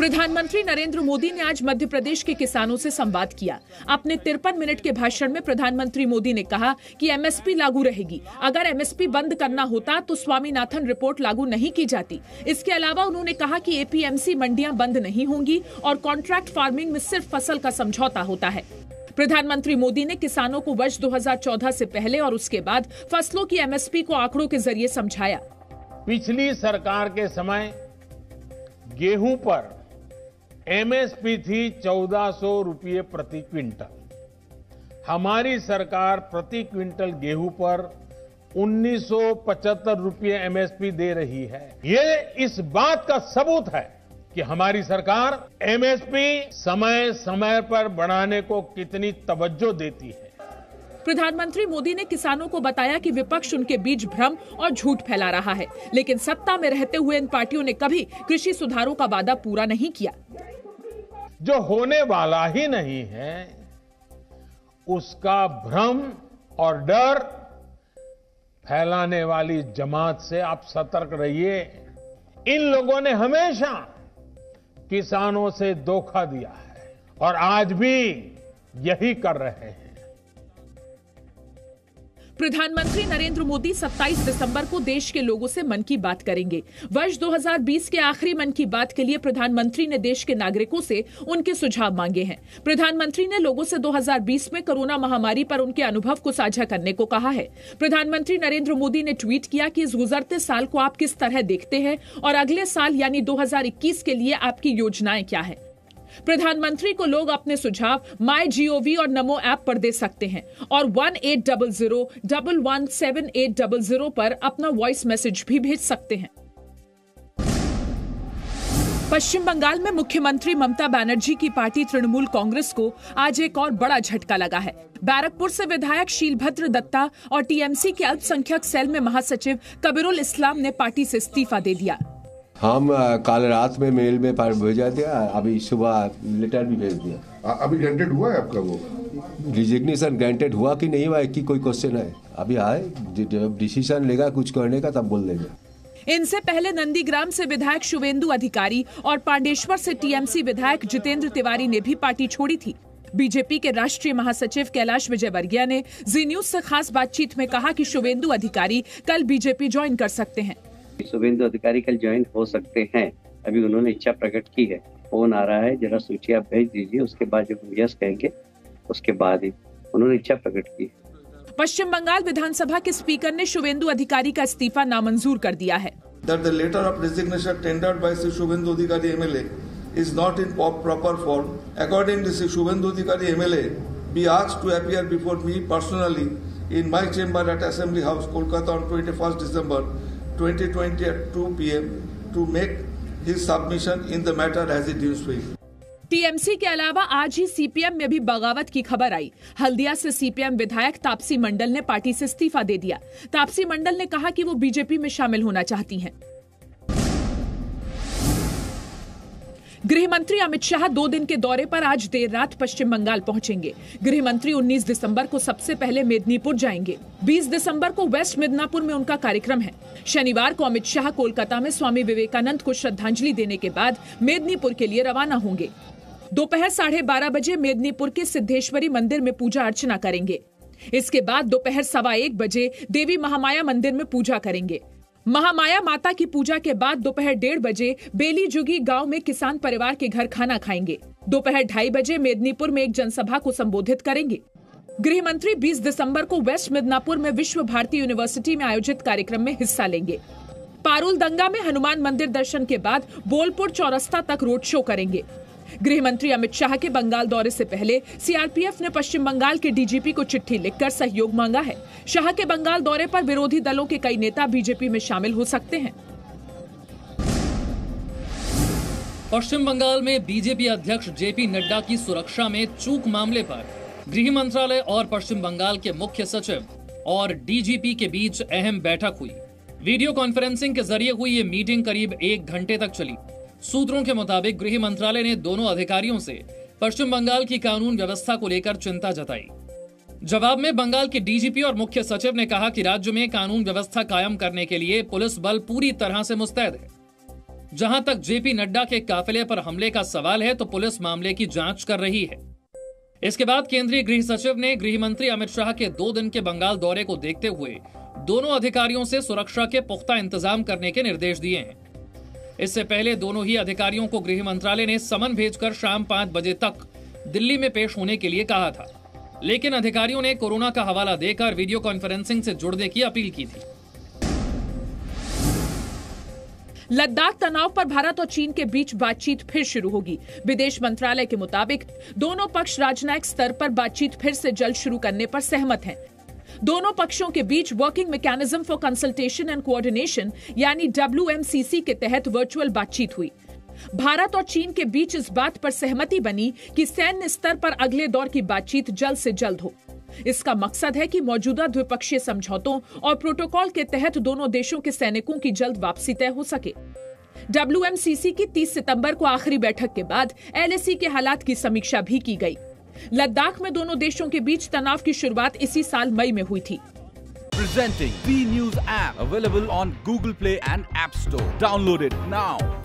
प्रधानमंत्री नरेंद्र मोदी ने आज मध्य प्रदेश के किसानों से संवाद किया। अपने 53 मिनट के भाषण में प्रधानमंत्री मोदी ने कहा कि एमएसपी लागू रहेगी। अगर एमएसपी बंद करना होता तो स्वामीनाथन रिपोर्ट लागू नहीं की जाती। इसके अलावा उन्होंने कहा कि एपीएमसी मंडियां बंद नहीं होंगी और कॉन्ट्रैक्ट फार्मिंग में सिर्फ फसल का समझौता होता है। प्रधानमंत्री मोदी ने किसानों को वर्ष 2014 से पहले और उसके बाद फसलों की एमएसपी को आंकड़ों के जरिए समझाया। पिछली सरकार के समय गेहूं पर एमएसपी थी 1400 रुपये प्रति क्विंटल। हमारी सरकार प्रति क्विंटल गेहूं पर 1975 रुपये एमएसपी दे रही है। ये इस बात का सबूत है कि हमारी सरकार एमएसपी समय समय पर बढ़ाने को कितनी तवज्जो देती है। प्रधानमंत्री मोदी ने किसानों को बताया कि विपक्ष उनके बीच भ्रम और झूठ फैला रहा है, लेकिन सत्ता में रहते हुए इन पार्टियों ने कभी कृषि सुधारों का वादा पूरा नहीं किया। जो होने वाला ही नहीं है उसका भ्रम और डर फैलाने वाली जमात से आप सतर्क रहिए। इन लोगों ने हमेशा किसानों से धोखा दिया है और आज भी यही कर रहे हैं। प्रधानमंत्री नरेंद्र मोदी 27 दिसंबर को देश के लोगों से मन की बात करेंगे। वर्ष 2020 के आखिरी मन की बात के लिए प्रधानमंत्री ने देश के नागरिकों से उनके सुझाव मांगे हैं। प्रधानमंत्री ने लोगों से 2020 में कोरोना महामारी पर उनके अनुभव को साझा करने को कहा है। प्रधानमंत्री नरेंद्र मोदी ने ट्वीट किया कि इस गुजरते साल को आप किस तरह देखते हैं और अगले साल यानी 2021 के लिए आपकी योजनाएं क्या है। प्रधानमंत्री को लोग अपने सुझाव MyGov और नमो ऐप पर दे सकते हैं और 1800-117800 पर अपना वॉइस मैसेज भी भेज सकते हैं। पश्चिम बंगाल में मुख्यमंत्री ममता बनर्जी की पार्टी तृणमूल कांग्रेस को आज एक और बड़ा झटका लगा है। बैरकपुर से विधायक शीलभद्र दत्ता और टीएमसी के अल्पसंख्यक सेल में महासचिव कबीरुल इस्लाम ने पार्टी से इस्तीफा दे दिया। हम कल रात में मेल में भेजा दिया, अभी सुबह लेटर भी भेज दिया। अभी ग्रांटेड हुआ है आपका वो रिजिग्नेशन ग्रांटेड हुआ कि नहीं हुआ कि कोई क्वेश्चन है? अभी आए जब डिसीजन लेगा कुछ करने का तब बोल देंगे। इनसे पहले नंदीग्राम से विधायक शुवेंदु अधिकारी और पांडेश्वर से टीएमसी विधायक जितेंद्र तिवारी ने भी पार्टी छोड़ी थी। बीजेपी के राष्ट्रीय महासचिव कैलाश विजयवर्गीय ने जी न्यूज से खास बातचीत में कहा कि शुवेंदु अधिकारी कल बीजेपी ज्वाइन कर सकते हैं। शुवेंदु अधिकारी कल ज्वाइन हो सकते हैं, अभी उन्होंने इच्छा प्रकट की है। फोन आ रहा है, जरा सूची आप भेज दीजिए, उसके बाद जब हम यस कहेंगे उसके बाद ही उन्होंने इच्छा प्रकट की है। पश्चिम बंगाल विधानसभा के स्पीकर ने शुवेंदु अधिकारी का इस्तीफा नामंजूर कर दिया है। That the letter of resignation tendered by Sri Shubhendu Adhikari MLA is not in proper form. Accordingly, Sri Shubhendu Adhikari MLA be asked to appear before me personally in my chamber at Assembly House, Kolkata on 21st December 2020 at 2 p.m. to make his submission in the matter as he deems fit. TMC के अलावा आज ही CPM में भी बगावत की खबर आई। हल्दिया से CPM विधायक तापसी मंडल ने पार्टी से इस्तीफा दे दिया। तापसी मंडल ने कहा कि वो बीजेपी में शामिल होना चाहती हैं। गृह मंत्री अमित शाह 2 दिन के दौरे पर आज देर रात पश्चिम बंगाल पहुंचेंगे। गृह मंत्री 19 दिसंबर को सबसे पहले मेदिनीपुर जाएंगे। 20 दिसंबर को वेस्ट मिदनापुर में उनका कार्यक्रम है। शनिवार को अमित शाह कोलकाता में स्वामी विवेकानंद को श्रद्धांजलि देने के बाद मेदिनीपुर के लिए रवाना होंगे। दोपहर 12:30 बजे मेदिनीपुर के सिद्धेश्वरी मंदिर में पूजा अर्चना करेंगे। इसके बाद दोपहर 1:15 बजे देवी महामाया मंदिर में पूजा करेंगे। महामाया माता की पूजा के बाद दोपहर 1:30 बजे बेली जुगी गांव में किसान परिवार के घर खाना खाएंगे। दोपहर 2:30 बजे मेदिनीपुर में एक जनसभा को संबोधित करेंगे। गृह मंत्री 20 दिसंबर को वेस्ट मिदनापुर में विश्व भारती यूनिवर्सिटी में आयोजित कार्यक्रम में हिस्सा लेंगे। पारुल दंगा में हनुमान मंदिर दर्शन के बाद बोलपुर चौरस्ता तक रोड शो करेंगे। गृह मंत्री अमित शाह के बंगाल दौरे से पहले सीआरपीएफ ने पश्चिम बंगाल के डीजीपी को चिट्ठी लिखकर सहयोग मांगा है। शाह के बंगाल दौरे पर विरोधी दलों के कई नेता बीजेपी में शामिल हो सकते हैं। पश्चिम बंगाल में बीजेपी अध्यक्ष जेपी नड्डा की सुरक्षा में चूक मामले पर गृह मंत्रालय और पश्चिम बंगाल के मुख्य सचिव और डीजीपी के बीच अहम बैठक हुई। वीडियो कॉन्फ्रेंसिंग के जरिए हुई ये मीटिंग करीब 1 घंटे तक चली। सूत्रों के मुताबिक गृह मंत्रालय ने दोनों अधिकारियों से पश्चिम बंगाल की कानून व्यवस्था को लेकर चिंता जताई। जवाब में बंगाल के डीजीपी और मुख्य सचिव ने कहा कि राज्य में कानून व्यवस्था कायम करने के लिए पुलिस बल पूरी तरह से मुस्तैद है। जहां तक जेपी नड्डा के काफिले पर हमले का सवाल है तो पुलिस मामले की जांच कर रही है। इसके बाद केंद्रीय गृह सचिव ने गृह मंत्री अमित शाह के 2 दिन के बंगाल दौरे को देखते हुए दोनों अधिकारियों से सुरक्षा के पुख्ता इंतजाम करने के निर्देश दिए हैं। इससे पहले दोनों ही अधिकारियों को गृह मंत्रालय ने समन भेजकर शाम 5 बजे तक दिल्ली में पेश होने के लिए कहा था, लेकिन अधिकारियों ने कोरोना का हवाला देकर वीडियो कॉन्फ्रेंसिंग से जुड़ने की अपील की थी। लद्दाख तनाव पर भारत और चीन के बीच बातचीत फिर शुरू होगी। विदेश मंत्रालय के मुताबिक दोनों पक्ष राजनयिक स्तर पर बातचीत फिर से जल्द शुरू करने पर सहमत हैं। दोनों पक्षों के बीच working mechanism for consultation and coordination यानी WMCC के तहत वर्चुअल बातचीत हुई। भारत और चीन के बीच इस बात पर सहमति बनी कि सैन्य स्तर पर अगले दौर की बातचीत जल्द से जल्द हो। इसका मकसद है कि मौजूदा द्विपक्षीय समझौतों और प्रोटोकॉल के तहत दोनों देशों के सैनिकों की जल्द वापसी तय हो सके। WMCC की 30 सितंबर को आखिरी बैठक के बाद LAC के हालात की समीक्षा भी की गई। लद्दाख में दोनों देशों के बीच तनाव की शुरुआत इसी साल मई में हुई थी। Presenting B News app available on Google Play and App Store. Download it now.